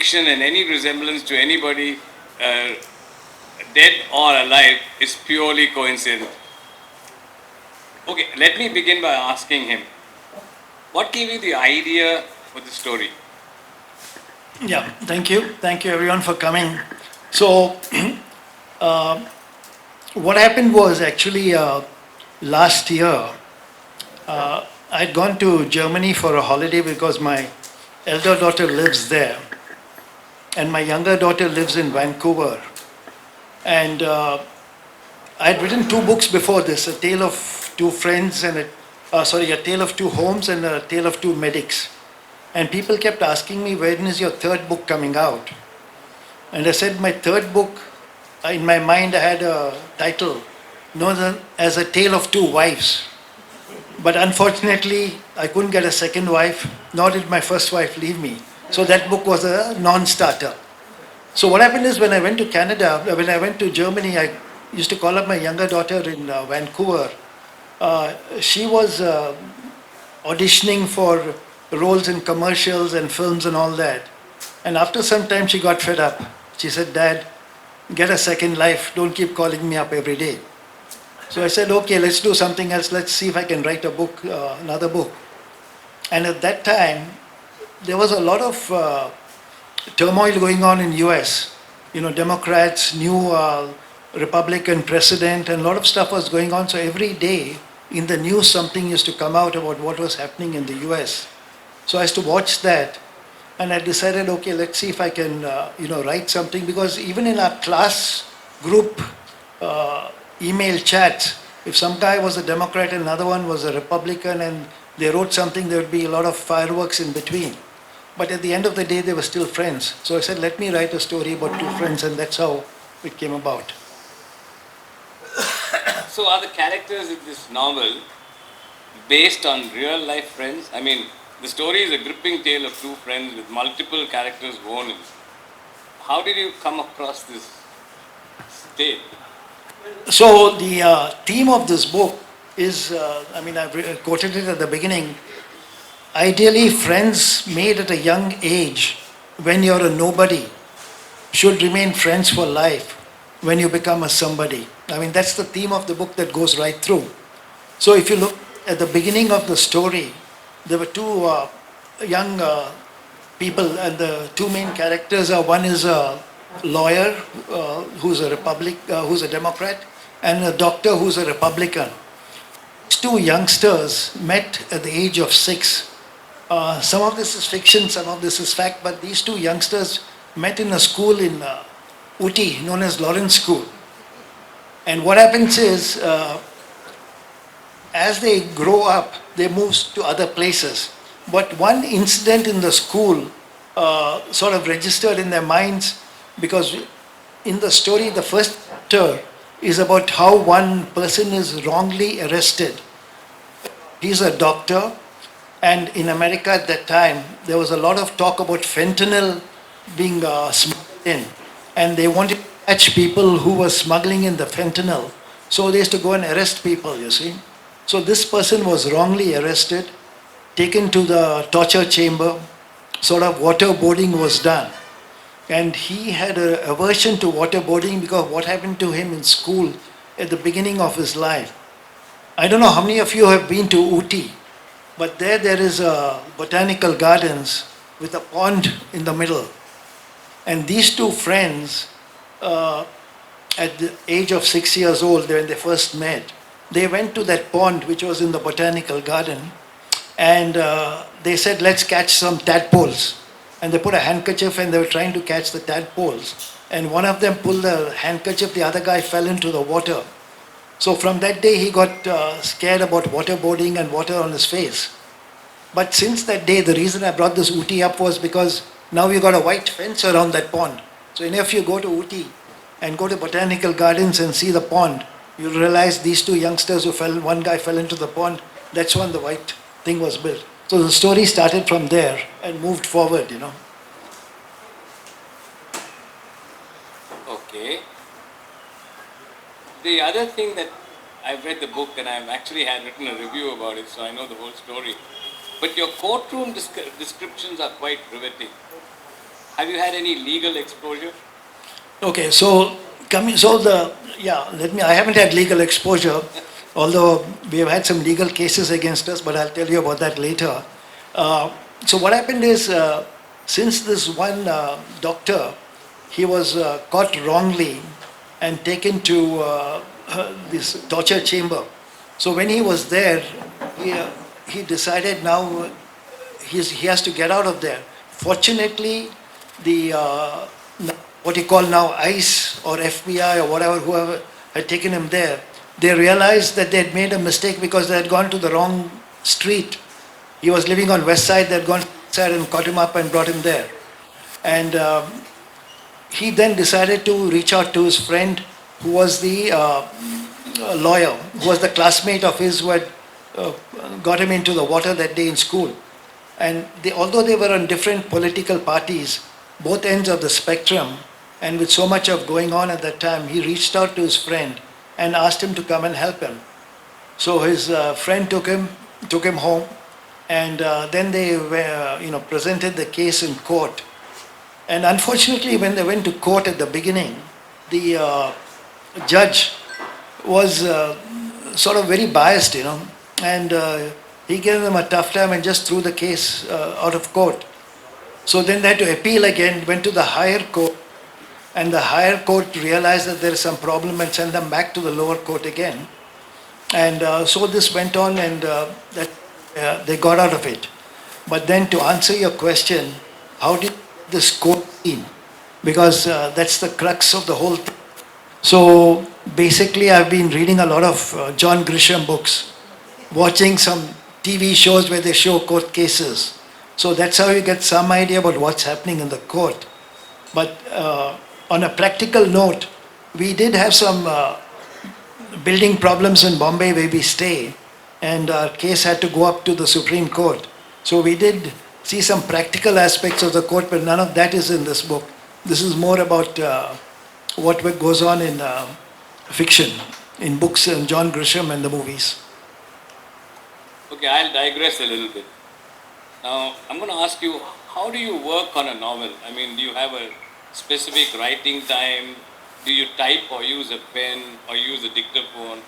fiction and any resemblance to anybody, dead or alive, is purely coincidental. Okay, let me begin by asking him, what gave you the idea for the story? Yeah, thank you. Thank you everyone for coming. So, what happened was actually last year, I'd gone to Germany for a holiday because my elder daughter lives there, and my younger daughter lives in Vancouver. And I'd written two books before this: A Tale of Two Friends and A Tale of Two Homes and A Tale of Two Medics. And people kept asking me, when is your third book coming out? And I said, my third book, in my mind, I had a title known as A Tale of Two Wives. But unfortunately, I couldn't get a second wife, nor did my first wife leave me. So that book was a non starter. So what happened is when I went to Canada, when I went to Germany, I used to call up my younger daughter in Vancouver. She was auditioning for roles in commercials and films and all that. And after some time, she got fed up. She said, Dad, get a second life. Don't keep calling me up every day. So I said, okay, let's do something else. Let's see if I can write a book, another book. And at that time, there was a lot of turmoil going on in US. You know, Democrats, new Republican president, and a lot of stuff was going on. So every day in the news, something used to come out about what was happening in the US. So I used to watch that, and I decided, okay, let's see if I can, write something, because even in our class group email chats, if some guy was a Democrat and another one was a Republican and they wrote something, there would be a lot of fireworks in between. But at the end of the day, they were still friends. So I said, let me write a story about two friends, and that's how it came about. So are the characters in this novel based on real life friends? I mean, the story is a gripping tale of two friends with multiple characters woven in. How did you come across this tale? So the theme of this book is, I've quoted it at the beginning. Ideally, friends made at a young age, when you're a nobody, should remain friends for life when you become a somebody. I mean, that's the theme of the book that goes right through. So if you look at the beginning of the story, there were two young people, and the two main characters are, one is a lawyer who's a Democrat, and a doctor who's a Republican. These two youngsters met at the age of 6. Some of this is fiction, some of this is fact, but these two youngsters met in a school in Uti, known as Lawrence School. And what happens is, as they grow up, they move to other places. But one incident in the school sort of registered in their minds, because in the story, the first chapter is about how one person is wrongly arrested. He's a doctor, and in America at that time, there was a lot of talk about fentanyl being smuggled in, and they wanted to catch people who were smuggling in the fentanyl. So they used to go and arrest people, you see. So this person was wrongly arrested, taken to the torture chamber, sort of waterboarding was done. And he had an aversion to waterboarding because of what happened to him in school at the beginning of his life. I don't know how many of you have been to Uti, but there is a botanical gardens with a pond in the middle. And these two friends, at the age of 6 years old, when they first met, they went to that pond which was in the botanical garden, and they said, let's catch some tadpoles. And they put a handkerchief and they were trying to catch the tadpoles. And one of them pulled the handkerchief, the other guy fell into the water. So from that day, he got scared about waterboarding and water on his face. But since that day, the reason I brought this Uti up was because now we've got a white fence around that pond. So if you go to Uti and go to botanical gardens and see the pond, you'll realize these two youngsters who fell, one guy fell into the pond, that's when the white thing was built. So the story started from there and moved forward, Okay. The other thing that I've read the book and I've actually had written a review about it, so I know the whole story. But your courtroom descriptions are quite riveting. have you had any legal exposure? Okay, so I haven't had legal exposure, although we have had some legal cases against us, but I'll tell you about that later. So what happened is, since this one doctor, he was caught wrongly and taken to this torture chamber. So when he was there, he decided now he has to get out of there. Fortunately, the what you call now ICE or FBI or whatever, whoever had taken him there, they realized that they had made a mistake because they had gone to the wrong street. He was living on west side, they had gone to east side and caught him up and brought him there. And he then decided to reach out to his friend who was the lawyer, who was the classmate of his who had got him into the water that day in school. And although they were on different political parties, both ends of the spectrum, and with so much of going on at that time, he reached out to his friend and asked him to come and help him. So his friend took him home, and then they presented the case in court. And unfortunately, when they went to court at the beginning, the judge was sort of very biased, and he gave them a tough time and just threw the case out of court. So then they had to appeal again, went to the higher court, and the higher court realized that there is some problem and sent them back to the lower court again. And so this went on, and they got out of it. But then to answer your question, how did this court in? Because that's the crux of the whole thing. So basically, I've been reading a lot of John Grisham books, watching some TV shows where they show court cases. So that's how you get some idea about what's happening in the court. But on a practical note, we did have some building problems in Bombay where we stay, and our case had to go up to the Supreme Court. So we did see some practical aspects of the court, but none of that is in this book. This is more about what goes on in fiction, in books and John Grisham and the movies. Okay, I'll digress a little bit. Now, I'm going to ask you, how do you work on a novel? I mean, do you have a specific writing time? Do you type or use a pen or use a dictaphone?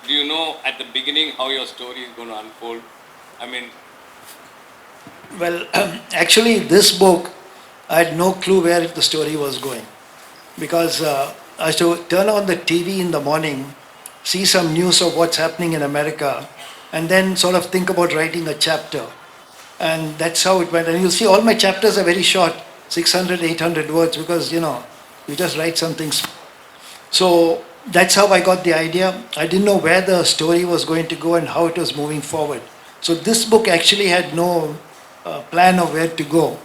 Do you know at the beginning how your story is going to unfold? I mean, well, actually, this book, I had no clue where the story was going, because I used to turn on the TV in the morning, see some news of what's happening in America, and then sort of think about writing a chapter. And that's how it went. And you'll see all my chapters are very short, 600, 800 words, because, you just write something. So that's how I got the idea. I didn't know where the story was going to go and how it was moving forward. So this book actually had no plan of where to go.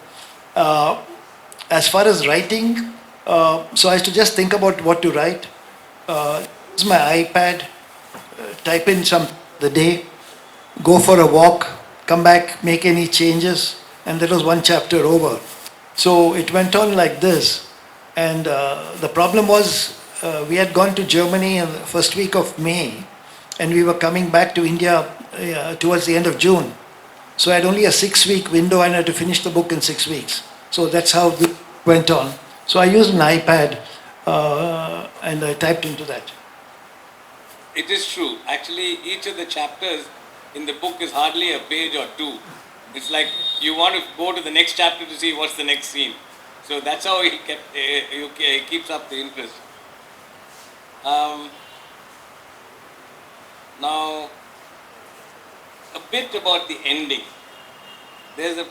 As far as writing, so I used to just think about what to write. Use my iPad, type in the day, go for a walk, come back, make any changes, and that was one chapter over. So it went on like this. And the problem was, we had gone to Germany in the first week of May, and we were coming back to India towards the end of June. So I had only a 6-week window, and I had to finish the book in 6 weeks. So that's how it went on. So I used an iPad, and I typed into that. it is true. Actually, each of the chapters in the book is hardly a page or two. It's like you want to go to the next chapter to see what's the next scene. So that's how he keeps up the interest. Now, a bit about the ending. There's a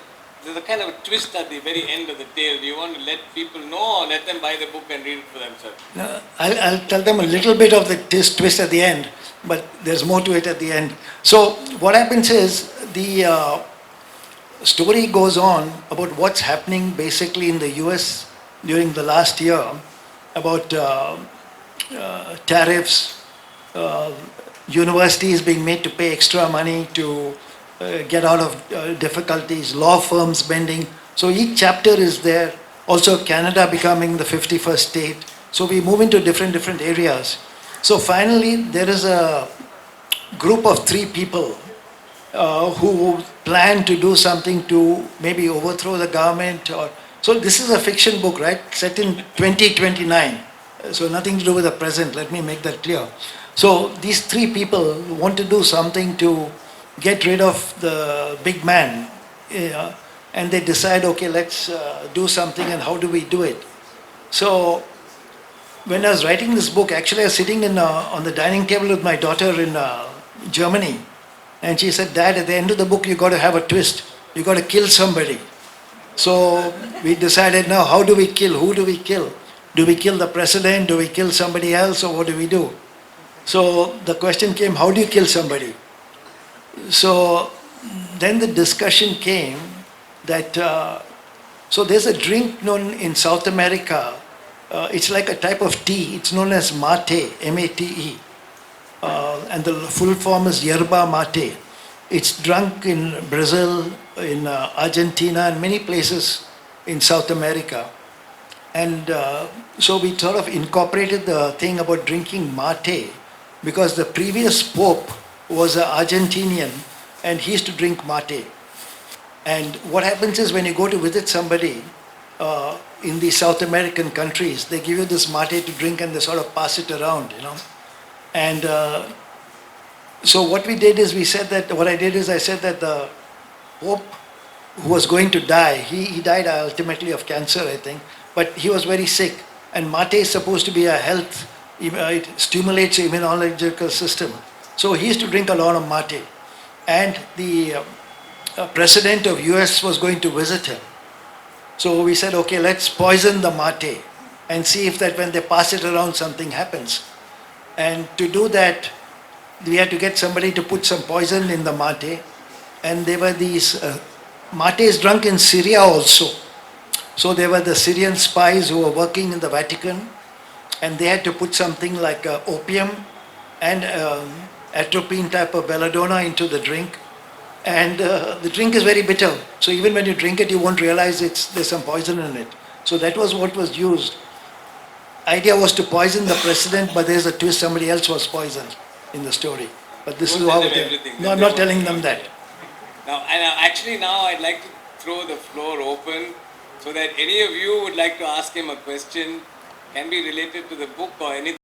kind of a twist at the very end of the tale. Do you want to let people know, or let them buy the book and read it for themselves? I'll tell them a little bit of the twist at the end, but there's more to it at the end. So what happens is the story goes on about what's happening basically in the US during the last year, about tariffs, universities being made to pay extra money to get out of difficulties, law firms bending. So each chapter is there. Also Canada becoming the 51st state. So we move into different areas. So finally there is a group of 3 people who plan to do something to maybe overthrow the government or So this is a fiction book, right? Set in 2029. So nothing to do with the present. Let me make that clear. So these three people want to do something to get rid of the big man, uh, and they decide, okay, let's do something, and how do we do it? So when I was writing this book, actually I was sitting on the dining table with my daughter in Germany, and she said, "Dad, at the end of the book, you got to have a twist. You got to kill somebody." So we decided now, how do we kill? Who do we kill? Do we kill the president? Do we kill somebody else? Or what do we do? So the question came, how do you kill somebody? So then the discussion came that, so there's a drink known in South America. It's like a type of tea. It's known as mate, M-A-T-E. And the full form is yerba mate. It's drunk in Brazil, in Argentina, and many places in South America. And so we sort of incorporated the thing about drinking mate because the previous pope was an Argentinian and he used to drink mate. And what happens is when you go to visit somebody in the South American countries, they give you this mate to drink and they sort of pass it around, you know. And so what we did is I said that the Pope who was going to die, he died ultimately of cancer, I think, but he was very sick. And mate is supposed to be a health, it stimulates the immunological system. So he used to drink a lot of mate. And the president of US was going to visit him. So we said, okay, let's poison the mate and see if that when they pass it around, something happens. And to do that, we had to get somebody to put some poison in the mate. And there were these, mate is drunk in Syria also. So there were the Syrian spies who were working in the Vatican, and they had to put something like opium and atropine type of belladonna into the drink. And the drink is very bitter. So even when you drink it, you won't realize there's some poison in it. So that was what was used. Idea was to poison the president, but there's a twist, somebody else was poisoned in the story. But this Don't is tell how them it everything, No, then I'm they not won't telling know. them that. Now, and actually now I'd like to throw the floor open so that any of you would like to ask him a question, can be related to the book or anything.